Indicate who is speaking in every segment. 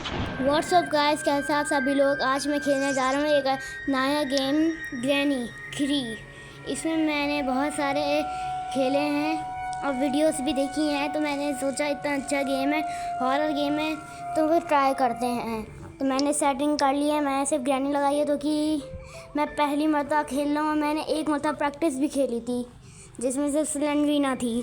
Speaker 1: WhatsApp guys, कैसे आप सभी लोग। आज मैं खेलने जा रहा हूँ एक नया गेम, ग्रैनी 3। इसमें मैंने बहुत सारे खेले हैं और वीडियोस भी देखी हैं, तो मैंने सोचा इतना अच्छा गेम है, हॉरर गेम है, तो फिर ट्राई करते हैं। तो मैंने सेटिंग कर ली है, मैंने सिर्फ ग्रैनी लगाई है, तो कि मैं पहली मरतबा खेल रहा हूँ। मैंने एक मरतबा प्रैक्टिस भी खेली थी जिसमें सिर्फ स्लेंडरीना थी।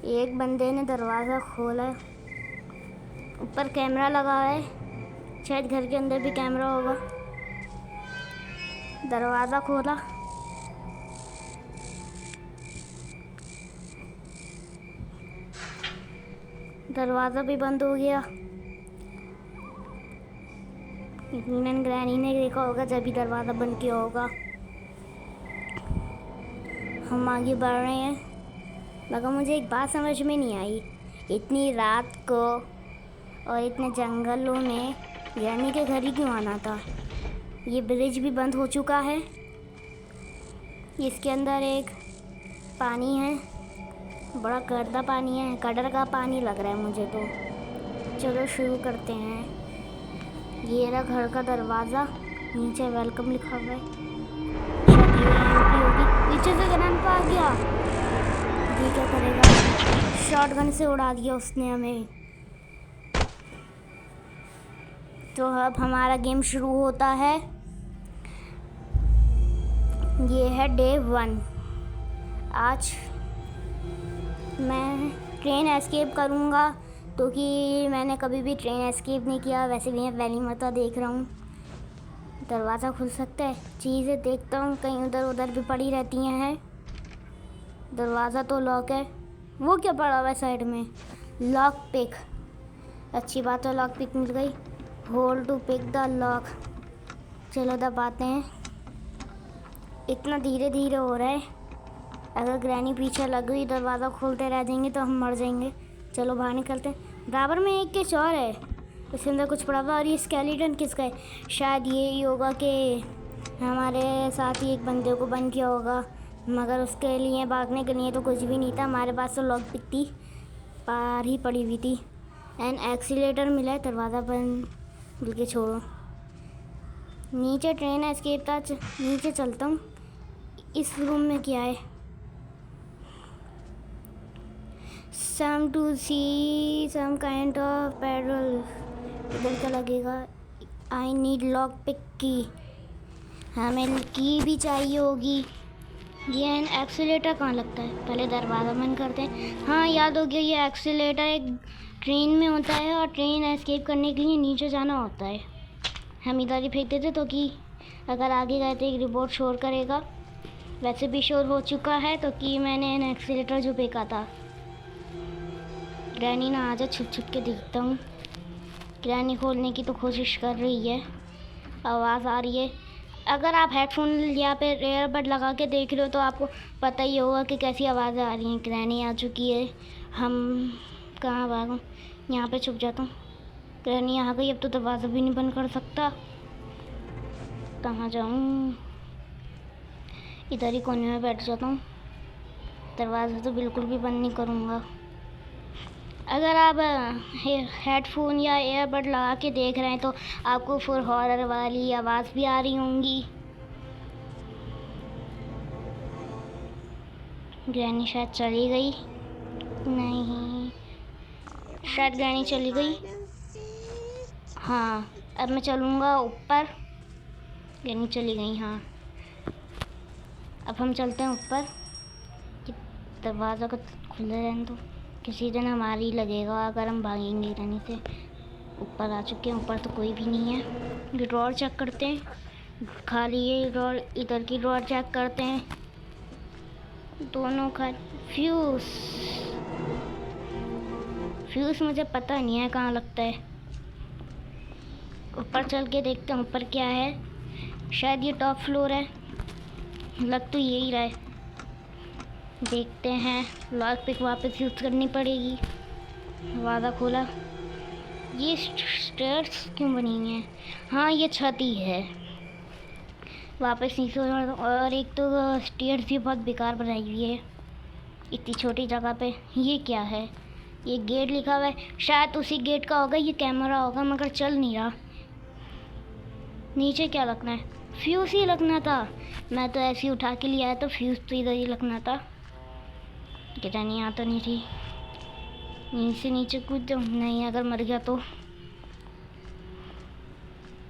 Speaker 1: एक बंदे ने दरवाज़ा खोला, ऊपर कैमरा लगा है, शायद घर के अंदर भी कैमरा होगा। दरवाज़ा खोला, दरवाज़ा भी बंद हो गया। यकीनन ग्रैनी ने देखा होगा जब भी दरवाज़ा बंद किया होगा। हम आगे बढ़ रहे हैं, मगर मुझे एक बात समझ में नहीं आई, इतनी रात को और इतने जंगलों में ग्रैनी के घर ही क्यों आना था। ये ब्रिज भी बंद हो चुका है, इसके अंदर एक पानी है, बड़ा गर्दा पानी है, कड़र का पानी लग रहा है मुझे तो। चलो शुरू करते हैं। ये रहा घर का दरवाज़ा, नीचे वेलकम लिखा हुआ है, शायद ये एंट्री होगी। पीछे से ग्रैंडपा आ गया, ये क्या करेगा। शॉटगन से उड़ा दिया उसने हमें। तो अब हमारा गेम शुरू होता है। ये है डे 1। आज मैं ट्रेन एस्केप करूँगा, तो कि मैंने कभी भी ट्रेन एस्केप नहीं किया, वैसे भी मैं पहली मरतबा देख रहा हूँ। दरवाज़ा खुल सकता है, चीज़ें देखता हूँ, कहीं उधर उधर भी पड़ी रहती हैं। दरवाज़ा तो लॉक है, वो क्या पड़ा हुआ है साइड में, लॉक पिक। अच्छी बात है, लॉक पिक मिल गई। Hold to pick the lock, चलो दबाते हैं। इतना धीरे धीरे हो रहा है, अगर ग्रैनी पीछे लग गई, दरवाज़ा खोलते रह जाएंगे तो हम मर जाएंगे। चलो बाहर निकलते हैं। बराबर में एक केस और है, उसके अंदर कुछ पड़ा हुआ। और ये स्केलेटन किसका है, शायद ये ही होगा कि हमारे साथ ही एक बंदे को बंद किया होगा, मगर उसके लिए भागने के लिए तो कुछ भी नहीं था। हमारे पास तो लॉक पिक थी, पार ही पड़ी हुई थी। एंड एक्सीलेटर मिला है, दरवाज़ा बंद मिल के छोड़ो। नीचे ट्रेन एस्केप था, नीचे चलता हूँ। इस रूम में क्या है, some to see some kind of petrol, इधर क्या लगेगा। आई नीड लॉक पिक की, हमें की भी चाहिए होगी। ये एक्सीलेटर कहाँ लगता है, पहले दरवाज़ा बंद करते हैं। हाँ याद हो गया, ये एक्सीलेटर एक ट्रेन में होता है और ट्रेन एस्केप करने के लिए नीचे जाना होता है। हम इधर ही फेंकते थे, तो कि अगर आगे गए तो एक रिपोर्ट शोर करेगा। वैसे भी शोर हो चुका है, तो कि मैंने एक्सीलेटर जो फेंका था। ग्रैनी ना आ जा, छुप छुप के देखता हूँ। ग्रैनी खोलने की तो कोशिश कर रही है, आवाज़ आ रही है। अगर आप हेडफोन या फिर एयरबड लगा के देख रहे हो तो आपको पता ही होगा कि कैसी आवाज़ें आ रही हैं। ग्रैनी आ चुकी है, हम कहाँ भागूं, यहाँ पे छुप जाता हूँ। ग्रैनी आ गई, अब तो दरवाज़ा भी नहीं बंद कर सकता। कहाँ जाऊँ, इधर ही कोने में बैठ जाता हूँ। दरवाज़ा तो बिल्कुल भी बंद नहीं करूँगा। अगर आप हेडफोन या एयरबड लगा के देख रहे हैं तो आपको फिर हॉरर वाली आवाज़ भी आ रही होंगी। ग्रैनी शायद चली गई, नहीं, शायद ग्रैनी चली गई। हाँ, अब मैं चलूँगा ऊपर। ग्रैनी चली गई, हाँ। अब हम चलते हैं ऊपर, कि दरवाज़ा को खुले रहने दो, किसी दिन हमारी लगेगा अगर हम भागेंगे ग्रैनी से। ऊपर आ चुके हैं, ऊपर तो कोई भी नहीं है। ड्रॉर चेक करते हैं, खाली ये ड्रॉर, इधर की ड्रॉर चेक करते हैं, दोनों का। फ्यूज़ मुझे पता नहीं है कहाँ लगता है। ऊपर चल के देखते हैं ऊपर क्या है, शायद ये टॉप फ्लोर है, लग तो यही रहा है। देखते हैं, लॉक पिक वापस यूज़ करनी पड़ेगी। दरवाज़ा खोला, ये स्टेयर्स क्यों बनी हुई हैं, हाँ ये छत ही है। वापस नीचे, और एक तो स्टेयर्स भी बहुत बेकार बनाई हुई है। इतनी छोटी जगह पे। ये क्या है? ये गेट लिखा हुआ है, शायद उसी गेट का होगा। ये कैमरा होगा मगर चल नहीं रहा। नीचे क्या लगना है? फ्यूज़ ही लगना था। मैं तो ऐसे ही उठा के लिए आया तो फ्यूज़ तो इधर ही लगना था। गिरानी आता नहीं थी। नीचे नीचे कूद जाऊँ? नहीं, अगर मर गया तो।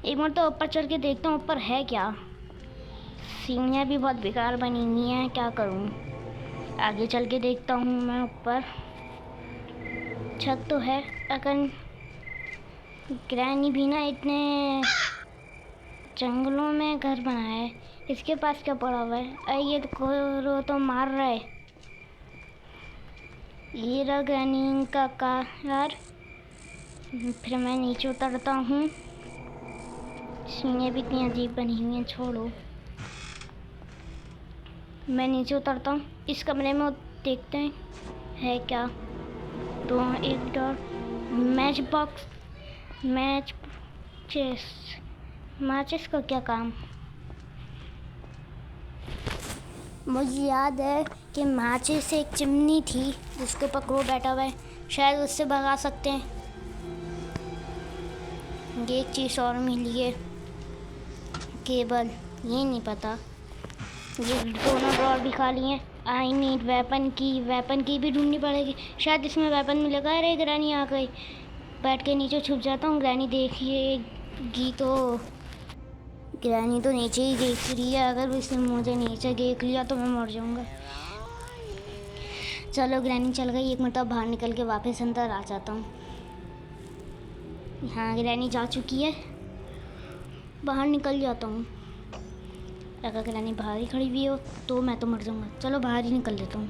Speaker 1: एक बार तो ऊपर चढ़ के देखता हूँ ऊपर है क्या। सीढ़ियाँ भी बहुत बेकार बनी हुई हैं, क्या करूँ। आगे चल के देखता हूँ मैं ऊपर। छत तो है, अगर ग्रैनी भी ना इतने जंगलों में घर बनाया है, इसके पास क्या पड़ा हुआ है? अरे ये तो मार रहा है। ये रहा ग्रैनी का कार। फिर मैं नीचे उतरता हूँ। सीढ़ियाँ भी इतनी अजीब बनी हुई हैं, छोड़ो। मैं नीचे उतरता हूँ। इस कमरे में देखते हैं है क्या। तो एक डॉट मैच बॉक्स, माचिस का क्या काम? मुझे याद है कि माचिस एक चिमनी थी जिसके ऊपर क्रो बैठा हुआ है, शायद उससे भगा सकते हैं। ये एक चीज़ और मिली है, केबल। ये नहीं पता। ये दोनों ड्रॉर भी खाली हैं। आई नीड वेपन की भी ढूंढनी पड़ेगी, शायद इसमें वेपन मिलेगा। अरे ग्रैनी आ गई। बैठ के नीचे छुप जाता हूँ। ग्रैनी देखिएगी तो। ग्रैनी तो नीचे ही देख रही है। अगर उसने मुझे नीचे देख लिया तो मैं मर जाऊँगा। चलो ग्रैनी चल गई। एक मिनट बाहर निकल के वापस अंदर आ जाता हूँ। हाँ, ग्रैनी जा चुकी है। बाहर निकल जाता हूँ। अगर ग्रैनी बाहर ही खड़ी हुई हो तो मैं तो मर जाऊँगा। चलो बाहर ही निकल लेता हूँ।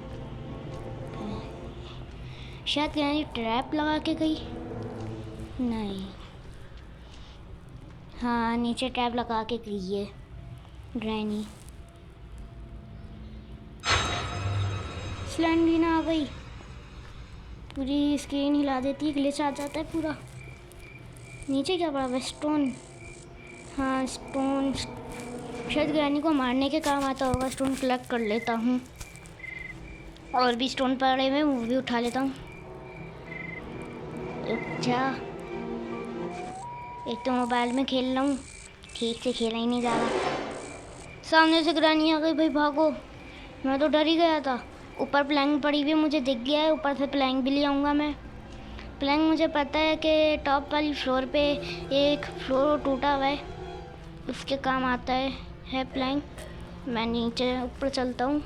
Speaker 1: शायद ग्रैनी ट्रैप लगा के गई। नहीं, हाँ, नीचे ट्रैप लगा के गई है ग्रैनी। स्लेंडरीना आ गई। पूरी स्क्रीन हिला देती है, ग्लिच आ जाता है पूरा। नीचे क्या पड़ा? स्टोन। हाँ, स्टोन शायद ग्रैनी को मारने के काम आता होगा। स्टोन कलेक्ट कर लेता हूँ। और भी स्टोन पड़े हुए वो भी उठा लेता हूँ। अच्छा, एक तो मोबाइल में खेल रहा हूँ, ठीक से खेला ही नहीं जा रहा। सामने से ग्रैनी आ गई। भाई भागो, मैं तो डर ही गया था। ऊपर प्लैंक पड़ी हुई मुझे दिख गया है। ऊपर से प्लैंक भी ले आऊँगा मैं। प्लैंक मुझे पता है कि टॉप वाली फ्लोर पे एक फ्लोर टूटा हुआ है, उसके काम आता है प्लैंक। मैं नीचे ऊपर चलता हूँ।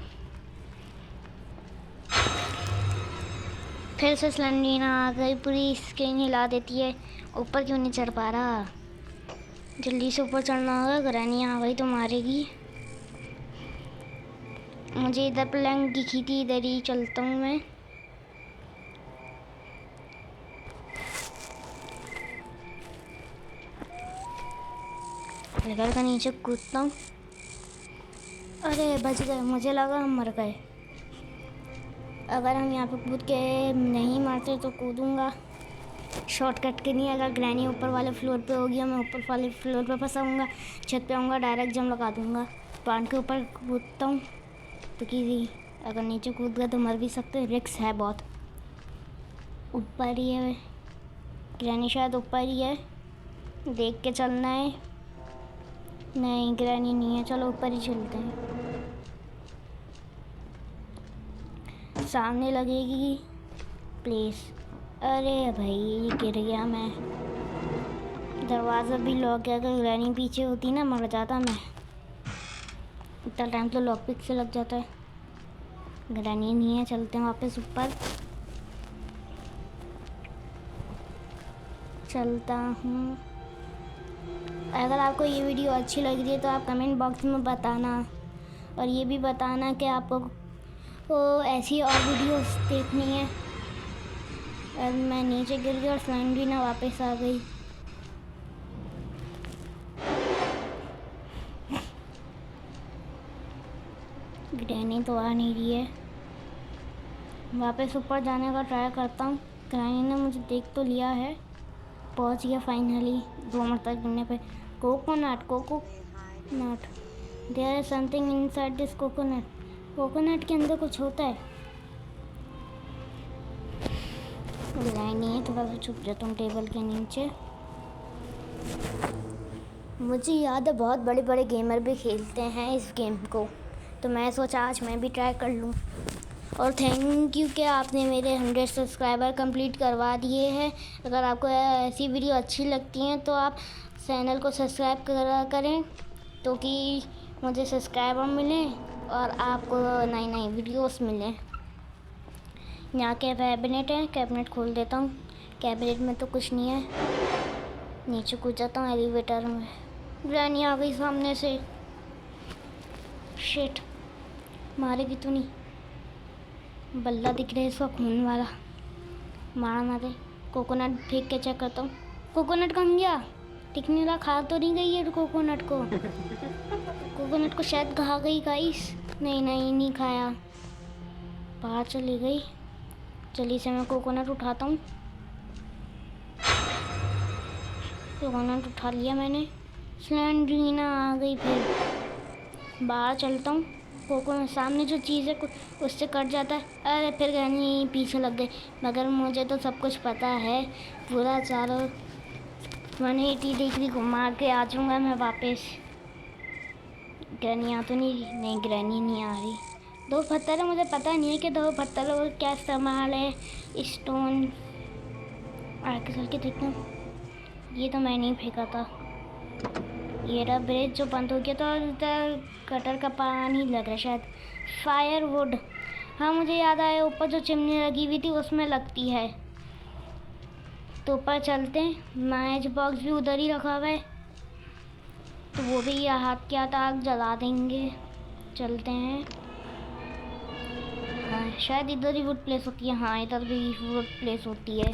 Speaker 1: फिर से स्लेंडरीना आ गई। पूरी स्क्रीन हिला देती है। ऊपर क्यों नहीं चढ़ पा रहा? जल्दी से ऊपर चढ़ना होगा। ग्रैनी आ गई तो मारेगी। मुझे इधर प्लैंक दिखी थी, इधर ही चलता हूँ मैं। घर का नीचे कूदता हूँ। अरे बच गए, मुझे लगा हम मर गए। अगर हम यहाँ पे कूद के नहीं मारते तो कूदूँगा शॉर्टकट के नहीं। अगर ग्रैनी ऊपर वाले फ्लोर पे होगी, मैं ऊपर वाले फ्लोर पे फंसाऊँगा, छत पे आऊँगा, डायरेक्ट जंप लगा दूँगा। पान के ऊपर कूदता हूँ तो कि अगर नीचे कूद गए तो मर भी सकते हैं, रिस्क है बहुत। ऊपर ही है ग्रैनी, शायद ऊपर ही है, देख के चलना है। नहीं, ग्रैनी नहीं है। चलो ऊपर ही चलते हैं। सामने लगेगी प्लेस। अरे भाई गिर गया मैं। दरवाज़ा भी लॉक है। अगर ग्रैनी पीछे होती ना मर जाता मैं। इतना टाइम तो लॉक पिक से लग जाता है। ग्रैनी नहीं है, चलते हैं वापस ऊपर। चलता हूँ। अगर आपको ये वीडियो अच्छी लग रही है तो आप कमेंट बॉक्स में बताना, और ये भी बताना कि आपको ऐसी और वीडियोस देखनी है। और मैं नीचे गिर गई और स्लेंडरीना वापस आ गई। ग्रैनी तो आ नहीं रही है। वापस ऊपर जाने का ट्राई करता हूँ। ग्रैनी ने मुझे देख तो लिया है। पहुँच गया फाइनली 2 मिनट तक गिरने पे। Coconut there is something inside this coconut. Coconut के अंदर कुछ होता है। गिराई नहीं है, थोड़ा सा छुप जाता हूँ टेबल के नीचे। मुझे याद है बहुत बड़े बड़े गेमर भी खेलते हैं इस गेम को, तो मैं सोचा आज मैं भी ट्राई कर लूँ। और थैंक यू कि आपने मेरे 100 सब्सक्राइबर कंप्लीट करवा दिए हैं। अगर आपको ऐसी वीडियो अच्छी लगती हैं तो आप चैनल को सब्सक्राइब करें, तो कि मुझे सब्सक्राइबर मिलें और आपको नई नई वीडियोस मिलें। यहाँ कैबिनेट है, कैबिनेट खोल देता हूँ। कैबिनेट में तो कुछ नहीं है, नीचे कूद जाता हूँ एलिवेटर में। ग्रैनी आ गई सामने से, शिट, मारेगी तो नहीं। बल्ला दिख रहा है इसका खून वाला, मारा ना दे। कोकोनट फेंक के चेक करता हूँ, कोकोनट कहाँ गया? दिख नहीं रहा, खा तो नहीं गई है कोकोनट को। कोकोनट को शायद खा गई गाइस। नहीं खाया, बाहर चली गई। चलिए से मैं कोकोनट उठाता हूँ। कोकोनट उठा लिया मैंने। स्लेंड्रीना आ गई, फिर बाहर चलता हूँ। कोकोनट सामने जो चीज़ है उससे कट जाता है। अरे फिर ग्रैनी पीछे लग गई, मगर मुझे तो सब कुछ पता है। पूरा चारों 180 डिग्री घुमा के आ जाऊँगा मैं वापस। ग्रैनी आ तो नहीं, ग्रैनी नहीं आ रही। 2 पत्थर है, मुझे पता नहीं है कि 2 पत्थरों का क्या इस्तेमाल है। स्टोन आगे चल के देखता हूँ। ये तो मैं नहीं फेंका था। ये रहा ब्रिज जो बंद हो गया था, और उधर गटर का पानी लग रहा है शायद। फायरवुड, हाँ मुझे याद आया, ऊपर जो चिमनी लगी हुई थी उसमें लगती है। तो ऊपर चलते हैं। मैच बॉक्स भी उधर ही रखा हुआ है, तो वो भी हाथ के हाथ आग जला देंगे। चलते हैं। हाँ शायद इधर ही वुड प्लेस होती है। हाँ इधर भी वुड प्लेस होती है।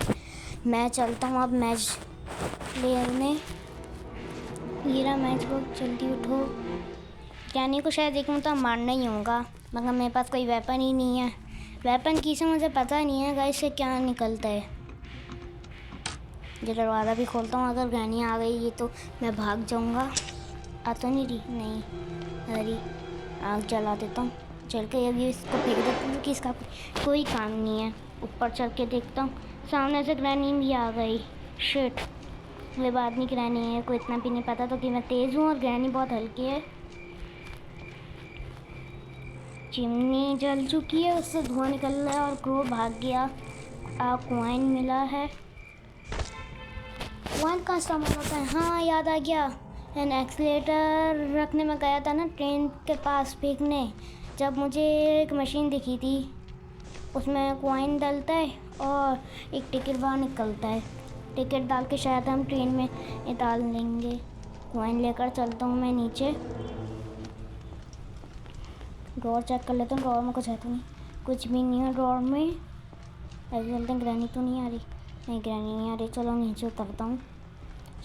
Speaker 1: मैं चलता हूँ अब मैच प्लेयर में। ये रहा मैच बॉक्स, जल्दी उठो। ग्रैनी को शायद एक तो मारना ही होगा, मगर मेरे पास कोई वेपन ही नहीं है। वेपन की से मुझे पता नहीं है गाइस से क्या निकलता है। ये दरवाज़ा भी खोलता हूँ। अगर ग्रैनी आ गई ये तो मैं भाग जाऊँगा। आ तो नहीं रही, नहीं अरे आग जला देता हूँ। चल के अभी इसको फेंक देता हूँ कि इसका कोई काम नहीं है। ऊपर चल के देखता हूँ, सामने से ग्रैनी भी आ गई। शिट, वे बात नहीं, ग्रैनी है को इतना भी नहीं पता तो कि मैं तेज़ हूँ और ग्रैनी बहुत हल्की है। चिमनी जल चुकी है, उससे धुआं निकल रहा है और क्रो भाग गया। कॉइन मिला है। कॉइन का इस्तेमाल होता है, हाँ याद आ गया। एंड एक्सीलेटर रखने में गया था ना ट्रेन के पास फेंकने, जब मुझे एक मशीन दिखी थी उसमें कॉइन डलता है और एक टिकट बाहर निकलता है। टिकट डाल के शायद हम ट्रेन में डाल लेंगे। कॉइन लेकर चलता हूँ मैं नीचे। ड्रॉर चेक कर लेता हूँ, ड्रॉर में कुछ है तो नहीं। कुछ भी नहीं है ड्रॉर में। ऐसे चलते हैं। ग्रैनी तो नहीं आ रही, नहीं ग्रैनी नहीं आ रही। चलो नीचे उतरता हूँ।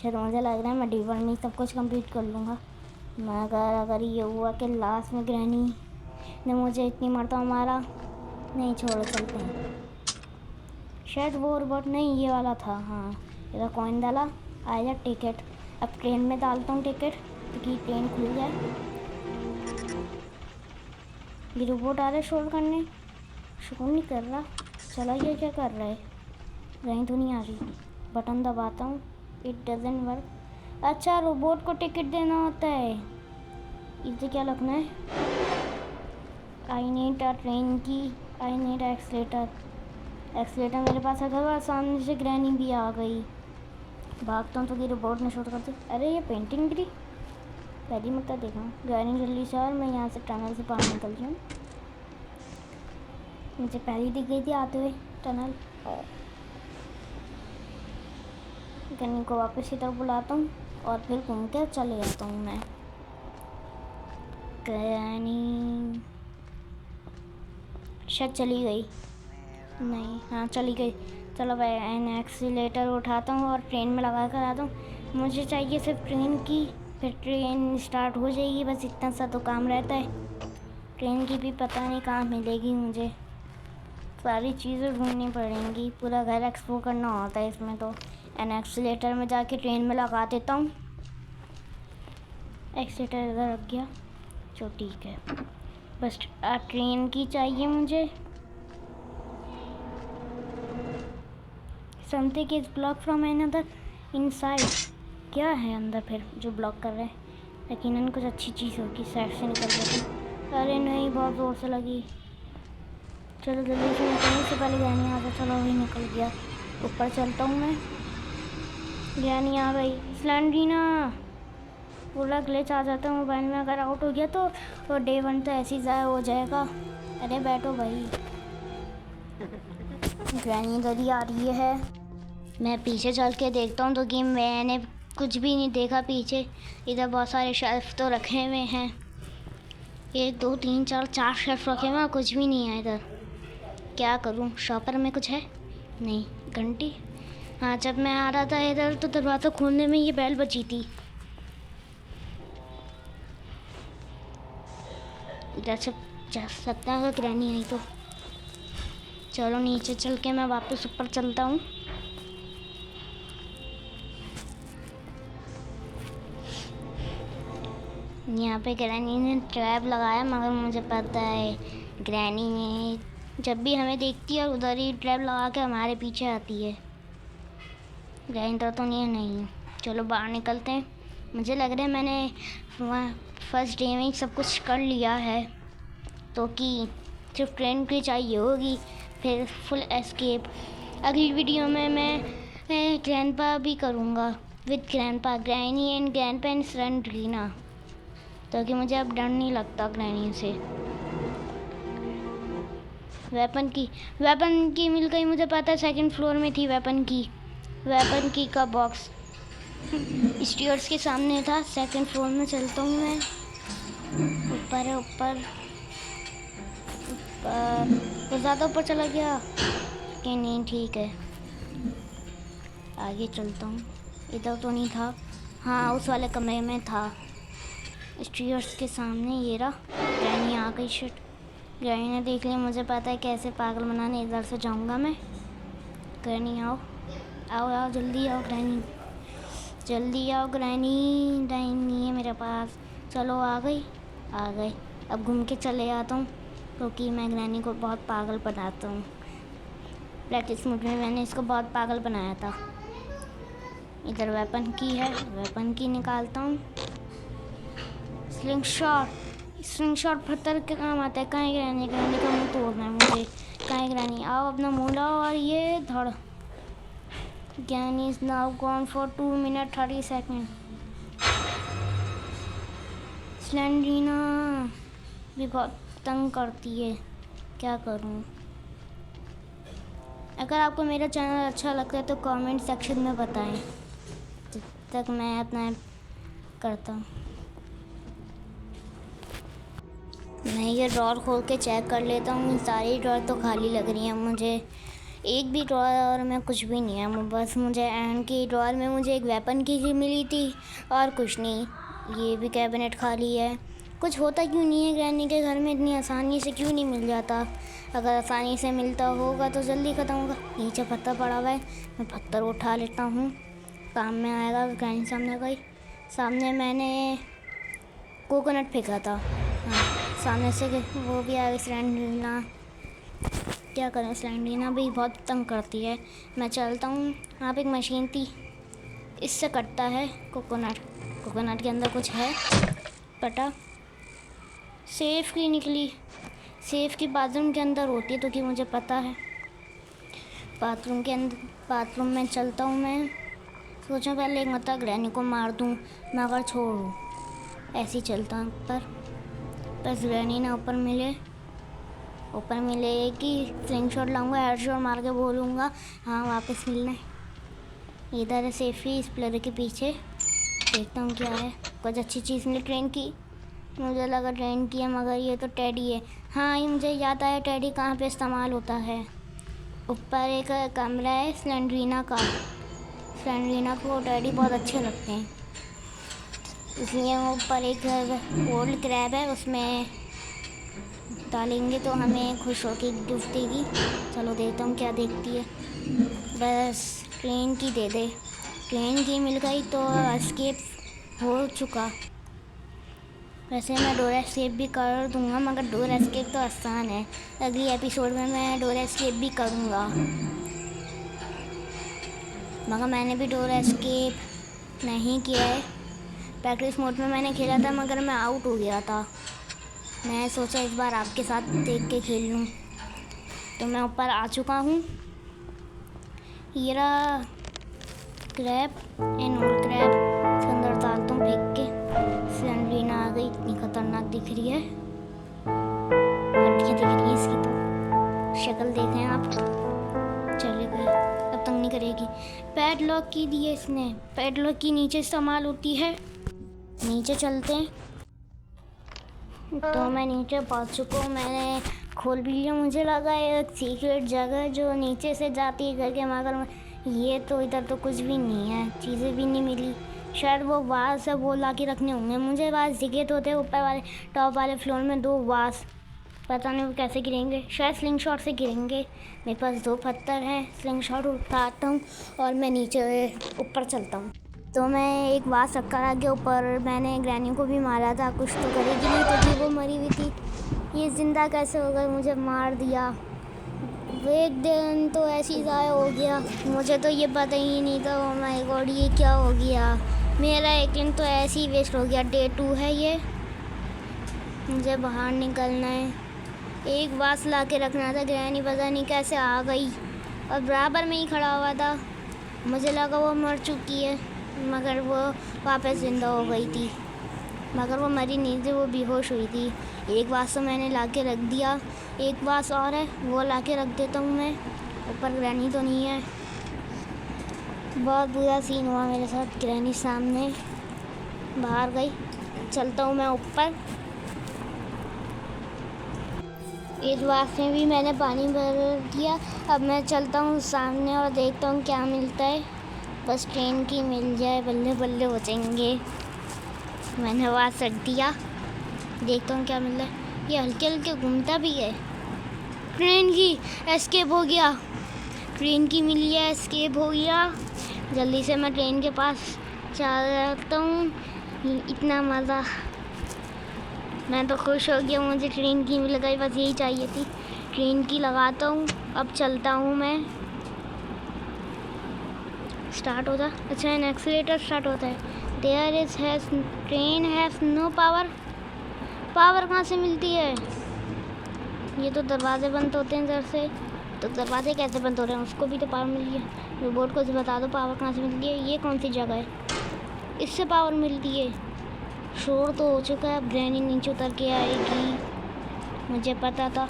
Speaker 1: शायद मुझे लग रहा है मैं डीवर में सब कुछ कंप्लीट कर लूँगा, मगर अगर ये हुआ कि लास्ट में ग्रैनी ने मुझे इतनी मरता मारा, नहीं छोड़ो चलते हैं। शायद वो रोबोट नहीं ये वाला था। हाँ इधर कॉइन डाला, आया टिकट। अब ट्रेन में डालता हूँ टिकट ताकि ट्रेन खुल जाए। ये रोबोट आ रहा है शोर करने, शोर नहीं कर रहा। चला ये क्या कर रहा है? कहीं तो नहीं आ रही। बटन दबाता हूँ, इट डजंट वर्क। अच्छा रोबोट को टिकट देना होता है, इसे क्या लगना है? आई नीड अ ट्रेन की, आई नीड एक्सीलेटर। एक्सीलेटर मेरे पास है। घर सामने से ग्रैनी भी आ गई। भागता हूँ तो कि रोबोट ने शूट कर दी। अरे ये पेंटिंग गिरी, पहली मतलब देखा। ग्रैनी जल्दी से, और मैं यहाँ से टनल से बाहर निकल जाऊँ। मुझे पहली दिख गई थी आते हुए टनल। ग्रैनी को वापस की तरफ बुलाता हूँ और फिर घूम के चले जाता हूँ मैं। ग्रैनी शायद चली गई, नहीं हाँ चली गई। चलो मैं एक्सीलेटर उठाता हूँ और ट्रेन में लगा कर आता हूँ। मुझे चाहिए सिर्फ ट्रेन की, फिर ट्रेन स्टार्ट हो जाएगी। बस इतना सा तो काम रहता है। ट्रेन की भी पता नहीं कहाँ मिलेगी मुझे, सारी चीज़ें ढूंढनी पड़ेंगी। पूरा घर एक्सप्लोर करना होता है इसमें तो। एंड एक्सीलेटर में जाके ट्रेन में लगा देता हूँ। एक्सीलेटर इधर रख गया, जो ठीक है। बस ट्रेन की चाहिए मुझे। Something is block from another inside. क्या है अंदर फिर जो ब्लॉक कर रहे हैं? यकीनन कुछ अच्छी चीज़ होगी। साइड से निकल गया। अरे नहीं, बहुत ज़ोर से लगी। चलो जल्दी से निकलने से पहले ग्रैनी आ जाए। चलो वही निकल गया। ऊपर चलता हूँ मैं। ग्रैनी आ गई। स्लेंडरीना पूरा ग्लिच आ जाता है मोबाइल में अगर आउट हो गया तो, और डे 1 तो ऐसे ही ज़ाया हो जाएगा। अरे बैठो भाई। ग्रैनी इधर ही आ रही है। मैं पीछे चल के देखता हूँ तो कि मैंने कुछ भी नहीं देखा पीछे। इधर बहुत सारे शेल्फ तो रखे हुए हैं। 1 2 3 4 शेल्फ रखे हुए हैं, कुछ भी नहीं है इधर। क्या करूँ? शॉपर में कुछ है? नहीं। घंटी? हाँ, जब मैं आ रहा था इधर तो दरवाज़ा खोलने में ये बेल बजी थी। इधर से जा सकता है अगर ग्रैनी आई तो। चलो नीचे चल के मैं वापस ऊपर चलता हूँ। यहाँ पे ग्रैनी ने ट्रैप लगाया, मगर मुझे पता है ग्रैनी ने जब भी हमें देखती है उधर ही ट्रैप लगा के हमारे पीछे आती है। ग्रैनी तो नहीं है। नहीं, चलो बाहर निकलते हैं। मुझे लग रहा है मैंने फर्स्ट डे में ही सब कुछ कर लिया है, तो कि सिर्फ ट्रेन की चाहिए होगी, फिर फुल एस्केप। अगली वीडियो में मैं ग्रैंडपा भी करूँगा with grandpa, granny and grandpa and Slendrina, तो कि मुझे अब डर नहीं लगता ग्रैनी से। वेपन की मिल गई। मुझे पता है 2nd फ्लोर में थी वेपन की का बॉक्स स्टेयर्स के सामने था। 2nd फ्लोर में चलता हूँ मैं। ऊपर है, ऊपर तो ज़्यादा ऊपर चला गया कि नहीं? ठीक है, आगे चलता हूँ। इधर तो नहीं था। हाँ, उस वाले कमरे में था, स्टेयर्स के सामने। ये रहा। ग्रैनी आ गई। शिट, ग्रैनी ने देख लिया। मुझे पता है कैसे पागल बनाने। इधर से जाऊंगा मैं। ग्रैनी आओ आओ आओ, जल्दी आओ ग्रैनी, जल्दी आओ ग्रैनी। टाइम नहीं है मेरे पास। चलो आ गई। अब घूम के चले आता हूँ, क्योंकि मैं ग्रैनी को बहुत पागल बनाता हूँ। प्रैक्टिस मोड में मैंने इसको बहुत पागल बनाया था। इधर वेपन की है, वेपन की निकालता हूँ। स्लिंग शॉट पत्थर के काम आता है। कहाँ है ग्रैनी? ग्रैनी का मुँह तोड़ना है मुझे। कहाँ है ग्रैनी? आओ, अपना मुँह लाओ। और ये धड़। Granny is now gone for 2 minute 30 second. Slendrina भी बहुत तंग करती है, क्या करूं? अगर आपको मेरा चैनल अच्छा लगता है तो कमेंट सेक्शन में बताएं, जब तक मैं अपना करता हूँ। मैं ये ड्रॉर खोल के चेक कर लेता हूँ। सारी ड्रॉर तो खाली लग रही हैं मुझे। एक भी ड्रॉर में कुछ भी नहीं है। बस मुझे एंड की ड्रॉर में मुझे एक वेपन की मिली थी और कुछ नहीं। ये भी कैबिनेट खाली है। कुछ होता क्यों नहीं है ग्रैनी के घर में? इतनी आसानी से क्यों नहीं मिल जाता? अगर आसानी से मिलता होगा तो जल्दी ख़त्म होगा। नीचे पत्थर पड़ा हुआ है, मैं पत्थर उठा लेता हूँ, काम में आएगा। ग्रैनी सामने गई। सामने मैंने कोकोनट फेंका था। हाँ, सामने से वो भी आ गई। स्लेंडरीना, क्या करें? स्लेंडरीना भी बहुत तंग करती है। मैं चलता हूँ। यहाँ पे एक मशीन थी, इससे कटता है कोकोनट के अंदर कुछ है। कटा। सेफ की निकली। सेफ की बाथरूम के अंदर होती है, तो कि मुझे पता है। बाथरूम में चलता हूँ मैं। सोचा पहले एक मतलब ग्रैनी को मार दूँ, मगर छोड़ूँ, ऐसे ही चलता हूँ ऊपर। बस ग्रैनी ना ऊपर मिले कि स्लिंग शॉट लाऊंगा, हेड शॉट मार के बोलूँगा हाँ वापस मिलना है। इधर है सेफी, इस प्लेयर के पीछे। देखता हूँ क्या है। कुछ अच्छी चीज़ मिली। ट्रेन की, मुझे लगा ट्रेन की है, मगर ये तो टेडी है। हाँ, ये मुझे याद आया टेडी कहाँ पे इस्तेमाल होता है। ऊपर एक कमरा है स्लेंडरीना का। स्लेंडरीना को टेडी बहुत अच्छे लगते हैं, इसलिए वो ऊपर एक गोल्ड क्रैब है, उसमें डालेंगे तो हमें खुश होकर गिफ्ट देगी। चलो देखता हूँ क्या देखती है। बस ट्रेन की दे दे। ट्रेन की मिल गई तो एस्केप हो चुका। वैसे मैं डोर एस्केप भी कर दूंगा, मगर डोर एस्केप तो आसान है। अगली एपिसोड में मैं डोर एस्केप भी करूँगा। मगर मैंने भी डोर एस्केप नहीं किया है। प्रैक्टिस मोड में मैंने खेला था मगर मैं आउट हो गया था। मैं सोचा इस बार आपके साथ देख के खेल लूँ। तो मैं ऊपर आ चुका हूँ। ये रहा क्रैब एंड ओल्ड क्रैब। इसके अंदर डालता हूँ फेंक के। सैंडलिन आ गई, इतनी खतरनाक दिख रही है। हड्डियाँ दिख रही है इसकी तो। शक्ल देखें आप। चले गई, अब तंग नहीं करेगी। पैडलॉक की दी है इसने। पैडलॉक की नीचे इस्तेमाल होती है। नीचे चलते हैं। तो मैं नीचे पहुंच चुका हूँ। मैंने खोल भी लिया। मुझे लगा एक सीक्रेट जगह जो नीचे से जाती है घर के, मगर ये तो इधर तो कुछ भी नहीं है, चीज़ें भी नहीं मिली। शायद वो वास से वो ला के रखने होंगे। मुझे वास दिखे तो थे ऊपर वाले टॉप वाले फ्लोर में 2 वास। पता नहीं वो कैसे गिरेंगे, शायद स्लिंग शॉट से गिरेंगे। मेरे पास 2 पत्थर हैं। स्लिंग शॉट उठाता हूँ और मैं नीचे ऊपर चलता हूँ। तो मैं एक वास रखकर आ गया ऊपर। मैंने ग्रैनी को भी मारा था, कुछ तो करेगी नहीं क्योंकि वो मरी हुई थी। ये ज़िंदा कैसे हो गई, मुझे मार दिया। एक दिन तो ऐसी ज़ाया हो गया, मुझे तो ये पता ही नहीं था। ओह माय गॉड, ये क्या हो गया। मेरा एक दिन तो ऐसे ही वेस्ट हो गया। डे 2 है ये। मुझे बाहर निकलना है। एक वास ला के रखना था। ग्रैनी पता नहीं कैसे आ गई और बराबर में ही खड़ा हुआ था। मुझे लगा वो मर चुकी है, मगर वो वापस ज़िंदा हो गई थी। मगर वो मरी नहीं थी, वो बेहोश हुई थी। एक वास तो मैंने ला के रख दिया। एक वास और है, वो ला के रख देता हूँ मैं। ऊपर ग्रैनी तो नहीं है। बहुत बुरा सीन हुआ मेरे साथ। ग्रैनी सामने बाहर गई। चलता हूँ मैं ऊपर। इस वास में भी मैंने पानी भर दिया। अब मैं चलता हूँ सामने और देखता हूँ क्या मिलता है। बस ट्रेन की मिल जाए, बल्ले बल्ले हो जाएंगे। मैंने वास रख दिया, देखता हूँ क्या मिल रहा है। ये हल्के हल्के घूमता भी है। ट्रेन की एस्केप हो गया। ट्रेन की मिली है, एस्केप हो गया। जल्दी से मैं ट्रेन के पास जाता हूँ। इतना मज़ा, मैं तो खुश हो गया। मुझे ट्रेन की मिल गई, बस यही चाहिए थी। ट्रेन की लगाता हूँ। अब चलता हूँ मैं। स्टार्ट होता, अच्छा एन एक्सीलेटर स्टार्ट होता है। There is has train has no power. Power कहाँ से मिलती है? ये तो दरवाजे बंद होते हैं इधर से। तो दरवाजे कैसे बंद हो रहे हैं? उसको भी तो पावर मिली है। रोबोट को बता दो पावर कहाँ से मिलती है। ये कौन सी जगह है, इससे पावर मिलती है? शोर तो हो चुका है। अब ग्रैनी नीचे उतर के आएगी, मुझे पता था।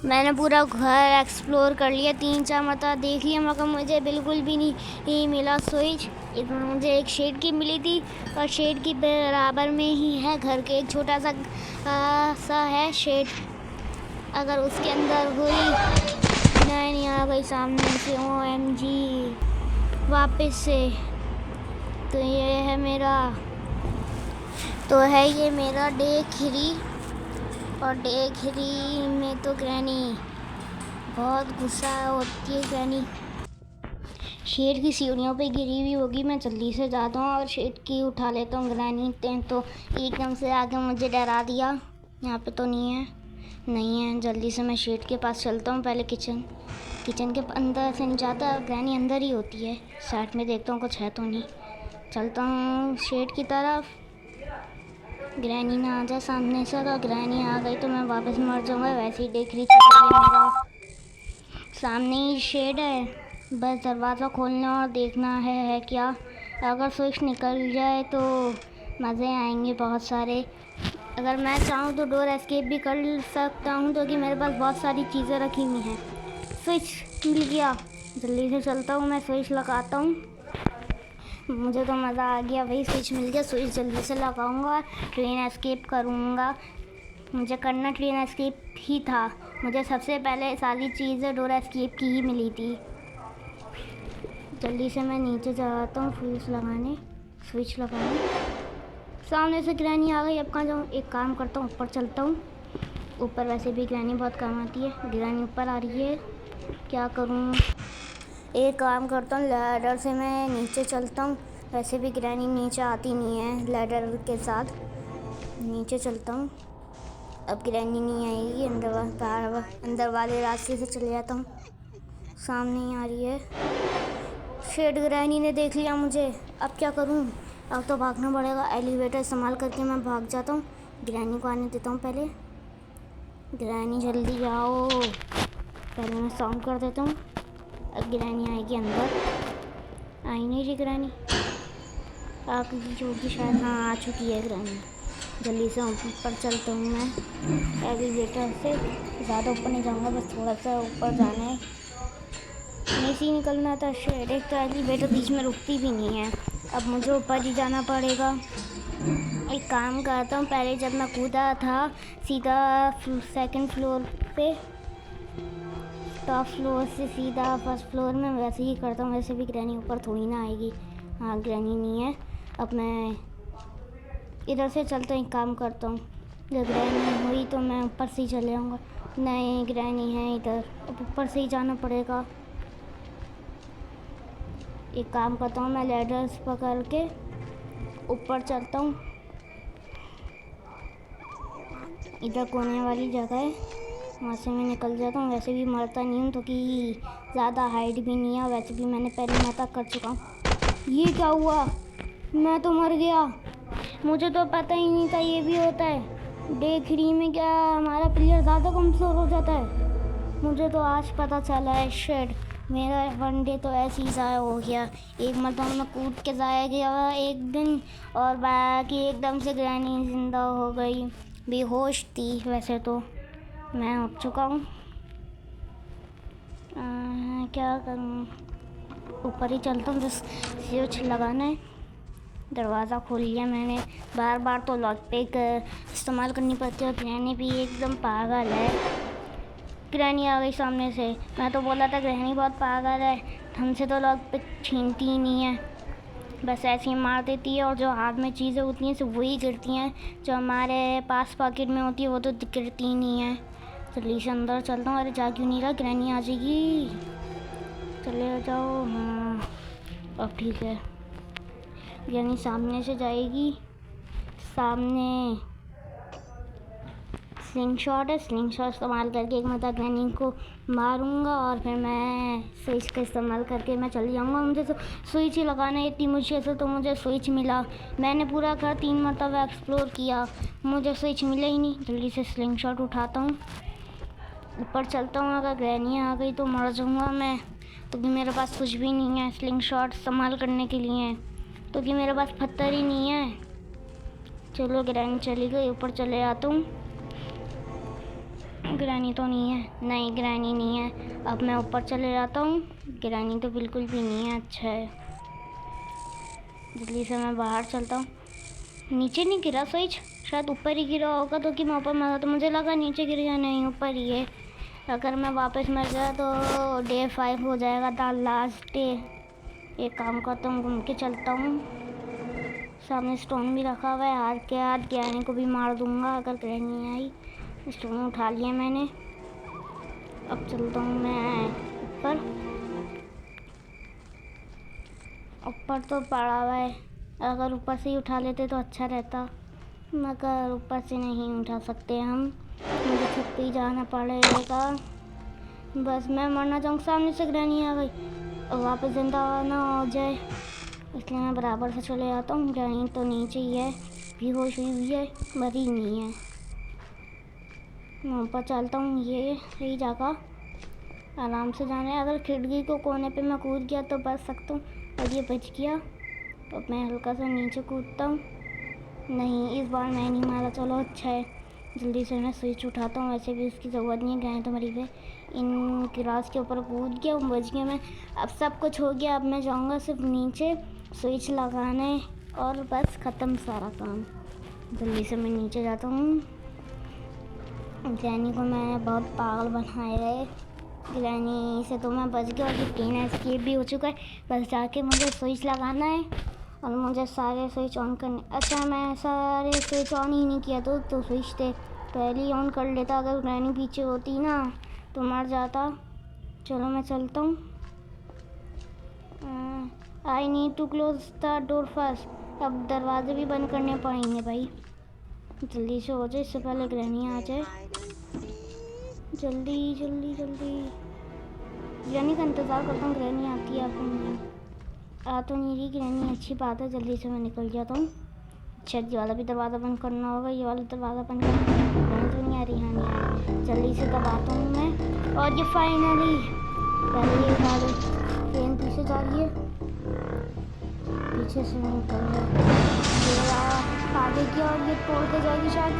Speaker 1: मैंने पूरा घर एक्सप्लोर कर लिया, 3-4 मरतबा देख लिया, मगर मुझे बिल्कुल भी नहीं मिला स्विच। इसमें मुझे एक शेड की मिली थी और शेड की बराबर में ही है घर के एक छोटा सा है शेड। अगर उसके अंदर हुई नहीं आ गई सामने से। OMG वापस से। तो ये है मेरा डे 3। और डे 3 में तो ग्रैनी बहुत गुस्सा होती है। ग्रैनी शेड की सीढ़ियों पे गिरी हुई होगी। मैं जल्दी से जाता हूँ और शेड की उठा लेता हूँ। ग्रैनी तो एकदम से आके मुझे डरा दिया। यहाँ पे तो नहीं है। जल्दी से मैं शेड के पास चलता हूँ। पहले किचन के अंदर से नहीं जाता, ग्रैनी अंदर ही होती है। साइड में देखता हूँ कुछ है तो नहीं। चलता हूँ शेड की तरफ। ग्रैनी ना आ जाए सामने से। अगर ग्रैनी आ गई तो मैं वापस मर जाऊँगा। वैसे ही देख रही थी मेरा सामने ही शेड है। बस दरवाज़ा खोलना और देखना है क्या। अगर स्विच निकल जाए तो मज़े आएंगे बहुत सारे। अगर मैं चाहूँ तो डोर एस्केप भी कर सकता हूँ, क्योंकि मेरे पास बहुत सारी चीज़ें रखी हुई हैं। स्विच मिल गया, जल्दी से चलता हूँ। मैं स्विच लगाता हूँ। मुझे तो मज़ा आ गया भाई, स्विच मिल गया। स्विच जल्दी से लगाऊंगा, ट्रेन एस्केप करूँगा। मुझे करना ट्रेन एस्केप ही था। मुझे सबसे पहले सारी चीज़ें डोर एस्केप की ही मिली थी। जल्दी से मैं नीचे जाता हूँ स्विच लगाने। सामने से ग्रैनी आ गई। अब कहाँ जाऊँ? एक काम करता हूँ, ऊपर चलता हूँ। ऊपर वैसे भी ग्रैनी बहुत काम आती है। ग्रैनी ऊपर आ रही है, क्या करूँ? एक काम करता हूँ, लैडर से मैं नीचे चलता हूँ। वैसे भी ग्रैनी नीचे आती नहीं है, लैडर के साथ नीचे चलता हूँ। अब ग्रैनी नहीं आएगी। अंदर वाले रास्ते से चले जाता हूँ। सामने ही आ रही है। शेड ग्रैनी ने देख लिया मुझे। अब क्या करूं? अब तो भागना पड़ेगा। एलिवेटर इस्तेमाल करके मैं भाग जाता हूँ। ग्रैनी को आने देता हूँ पहले। ग्रैनी जल्दी आओ। पहले मैं साउंड कर देता हूँ। अब ग्रैनी आएगी अंदर। आई नहीं रही ग्रैनी। आ गई होगी शायद। हाँ, आ चुकी है ग्रैनी। जल्दी से ऊपर चलता हूँ मैं एलिवेटर से। ज़्यादा ऊपर नहीं जाऊँगा, बस थोड़ा सा ऊपर जाना है। नीचे ही निकलना था। शेड एक तो एलिवेटर बीच में रुकती भी नहीं है। अब मुझे ऊपर ही जाना पड़ेगा। एक काम करता हूँ, पहले जब मैं कूदा था सीधा सेकंड फ्लोर पे, टॉप फ्लोर से सीधा फर्स्ट फ्लोर में, वैसे ही करता हूँ। वैसे भी ग्रैनी ऊपर थोड़ी ना आएगी। हाँ, ग्रैनी नहीं है। अब मैं इधर से चलता हूँ। एक काम करता हूँ, जब ग्रैनी हुई तो मैं ऊपर से ही चले जाऊँगा। नहीं, ग्रैनी है इधर। अब ऊपर से ही जाना पड़ेगा। एक काम करता हूँ, मैं लैडर्स पकड़ के ऊपर चलता हूँ। इधर कोने वाली जगह है, वहाँ से मैं निकल जाता हूँ। वैसे भी मरता नहीं हूँ, तो कि ज़्यादा हाइट भी नहीं है। वैसे भी मैंने पहले मता कर चुका हूँ। ये क्या हुआ? मैं तो मर गया। मुझे तो पता ही नहीं था ये भी होता है। डे 3 में क्या हमारा प्लेयर ज़्यादा कमज़ोर हो जाता है? मुझे तो आज पता चला है। शेड, मेरा वनडे तो ऐसे ही ज़ाया हो गया। एक मतलब मैं कूद के ज़ाया गया एक दिन, और बाकी एकदम से ग्रैनी ज़िंदा हो गई। बेहोश थी। वैसे तो मैं उठ चुका हूँ। क्या करूँ? ऊपर ही चलता हूँ, बस स्विच लगाना है। दरवाज़ा खोल लिया मैंने। बार बार तो लॉक पिक इस्तेमाल करनी पड़ती है। ग्रैनी भी एकदम पागल है। ग्रैनी आ गई सामने से। मैं तो बोला था ग्रैनी बहुत पागल है, हमसे तो लॉक पिक छीनती ही नहीं है। बस ऐसे ही मार देती है, और जो हाथ में चीज़ें होती हैं सिर्फ वही गिरती हैं। जो हमारे पास पॉकेट में होती है वो तो गिरती ही नहीं है। जल्दी से अंदर चलता हूँ। अरे जा क्यों नहीं रहा? ग्रैनी आ जाएगी। चले जाओ। हाँ, अब ठीक है। ग्रैनी सामने से जाएगी। सामने स्लिंग शॉट है। स्लिंग शॉट इस्तेमाल करके एक मतलब ग्रैनी को मारूंगा, और फिर मैं स्विच का इस्तेमाल करके मैं चल जाऊंगा। मुझे तो स्विच ही लगाना है इतनी मुश्किल से, तो मुझे स्विच मिला। मैंने पूरा घर 3 मरतबा एक्सप्लोर किया, मुझे स्विच मिला ही नहीं। जल्दी से स्लिंग शॉट उठाता हूँ, ऊपर चलता हूँ। अगर ग्रैनी आ गई तो मर जाऊँगा मैं, क्योंकि मेरे पास कुछ भी नहीं है स्लिंग शॉट इस्तेमाल करने के लिए, क्योंकि मेरे पास पत्थर ही नहीं है। चलो, ग्रैनी चली गई। ऊपर चले आता हूँ। ग्रैनी तो नहीं है। नहीं, ग्रैनी नहीं है। अब मैं ऊपर चले जाता हूँ। ग्रैनी तो बिल्कुल भी नहीं है। अच्छा है। जल्दी से मैं बाहर चलता हूँ। नीचे नहीं गिरा स्विच, शायद ऊपर ही गिरा होगा, तो कि मैं ऊपर मरा तो मुझे लगा नीचे गिर गया। नहीं, ऊपर ही है। अगर मैं वापस मर गया तो डे 5 हो जाएगा, द लास्ट डे। एक काम करता हूँ, घूम के चलता हूँ। सामने स्टोन भी रखा हुआ है। हाथ के हाथ ग्रैनी को भी मार दूँगा अगर ग्रैनी आई। स्टोन उठा लिया मैंने। अब चलता हूँ मैं ऊपर। ऊपर तो पड़ा हुआ है, अगर ऊपर से ही उठा लेते तो अच्छा रहता, मगर ऊपर से नहीं उठा सकते हम। मुझे छत पे ही जाना पड़ेगा। बस मैं मरना चाहूँ। सामने से ग्रैनी आ गई और वापस जिंदा ना हो जाए, इसलिए मैं बराबर से चले जाता हूँ। ग्रैनी तो नीचे ही है, बेहोश हुई हुई है, मरी नहीं है। मैं ऊपर चलता हूँ। ये सही जगह, आराम से जाना है। अगर खिड़की को कोने पे मैं कूद गया तो बच सकता हूँ, और ये बच गया। तो मैं हल्का सा नीचे कूदता हूँ। नहीं, इस बार मैं नहीं मारा। चलो, अच्छा है। जल्दी से मैं स्विच उठाता हूँ। वैसे भी उसकी ज़रूरत नहीं है, ग्रैनी तो मरी हुई। इन गिलास के ऊपर कूद गया, बच गया मैं। अब सब कुछ हो गया। अब मैं जाऊँगा सिर्फ नीचे स्विच लगाने, और बस ख़त्म सारा काम। जल्दी से मैं नीचे जाता हूँ। ग्रैनी को मैंने बहुत पागल बनाया है। ग्रैनी से तो मैं बच गया, और ट्रेन एस्केप भी हो चुका है। बस जाके मुझे स्विच लगाना है, और मुझे सारे स्विच ऑन करने। अच्छा, मैं सारे स्विच ऑन ही नहीं किया, तो स्विच थे पहले ही ऑन कर लेता। अगर ग्रैनी पीछे होती ना तो मर जाता। चलो, मैं चलता हूँ। I need to close the door first. अब दरवाजे भी बंद करने पड़ेंगे भाई। जल्दी से हो जाए, इससे पहले ग्रैनी आ जाए। जल्दी जल्दी जल्दी। ग्रैनी का इंतज़ार करता हूँ, ग्रैनी आती है। अब नहीं, आ तो नहीं रही ग्रैनी, अच्छी बात है, जल्दी से मैं निकल जाता हूँ। अच्छा ये वाला भी दरवाज़ा बंद करना होगा, ये वाला दरवाज़ा बंद करना तो नहीं आ रही। हाँ नहीं आ रही, जल्दी से दबाता हूँ मैं। और ये फाइनली पहले ये उठा दे। ट्रेन पीछे जा रही है, पीछे से निकल गया आगे की, और ये तोड़ के जाएगी शायद,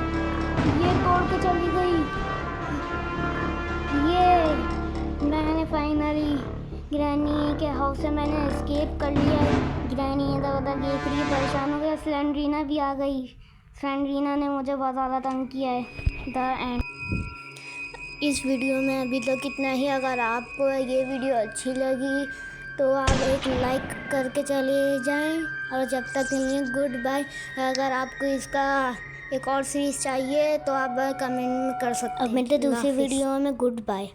Speaker 1: ये तोड़ के चली गई। ये मैंने फाइनली ग्रैनी के हाउस से मैंने एस्केप कर लिया है। ग्रैनी इधर उधर देख रही है, परेशान हो गया। स्लेंड्रीना भी आ गई। स्लेंड्रीना ने मुझे बहुत ज़्यादा तंग किया है। The end. इस वीडियो में अभी तक इतना ही। अगर आपको ये वीडियो अच्छी लगी तो आप एक लाइक करके चले जाएं, और जब तक के लिए गुड बाय। अगर आपको इसका एक और सीरीज़ चाहिए तो आप कमेंट में कर सकते हैं। अब मिलते दूसरी वीडियो में। Good bye.